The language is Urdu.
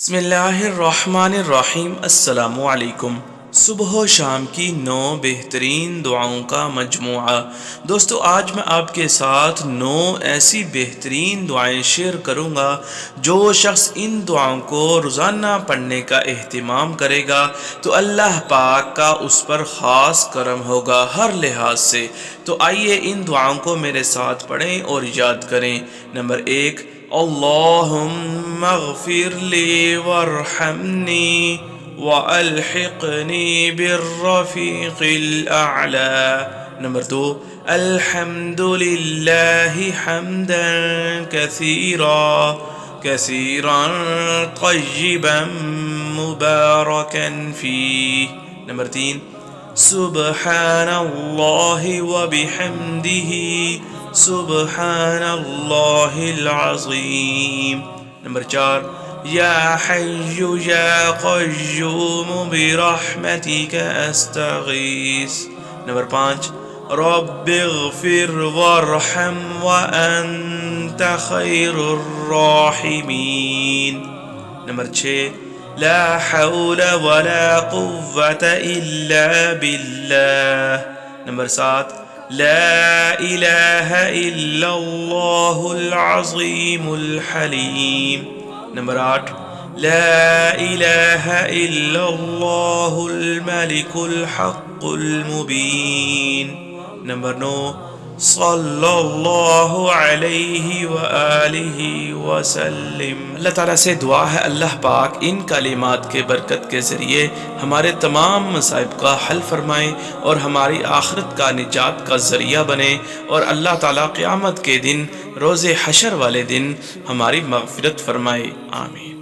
بسم اللہ الرحمن الرحیم۔ السلام علیکم۔ صبح و شام کی 9 بہترین دعاؤں کا مجموعہ۔ دوستو، آج میں آپ کے ساتھ 9 ایسی بہترین دعائیں شیئر کروں گا جو شخص ان دعاؤں کو روزانہ پڑھنے کا اہتمام کرے گا تو اللہ پاک کا اس پر خاص کرم ہوگا ہر لحاظ سے۔ تو آئیے ان دعاؤں کو میرے ساتھ پڑھیں اور یاد کریں۔ نمبر 1، اللہم اغفر لی وارحمنی وَأَلْحِقْنِي بِالرَّفِيقِ الْأَعْلَى۔ نمبر 2، الحمد للہ حمدا کثیرا کثیرا طیبا مبارکا فیہ۔ نمبر 3، سبحان اللہ وبحمدہ سبحان اللہ العظیم۔ نمبر 4، یا حی یا قیوم برحمتک استغیث۔ نمبر 5، رب اغفر وارحم وانت خیر الراحمین۔ نمبر 6، لا حول ولا قوة الا باللہ۔ نمبر 7، لا الہ الا اللہ العظیم الحلیم۔ نمبر 8، لا الہ الا اللہ الملک الحق المبین۔ نمبر 9، صلی اللہ علیہ وآلہ وسلم۔ اللہ تعالیٰ سے دعا ہے اللہ پاک ان کلمات کے برکت کے ذریعے ہمارے تمام مصائب کا حل فرمائے اور ہماری آخرت کا نجات کا ذریعہ بنے، اور اللہ تعالیٰ قیامت کے دن روز حشر والے دن ہماری مغفرت فرمائے۔ آمین۔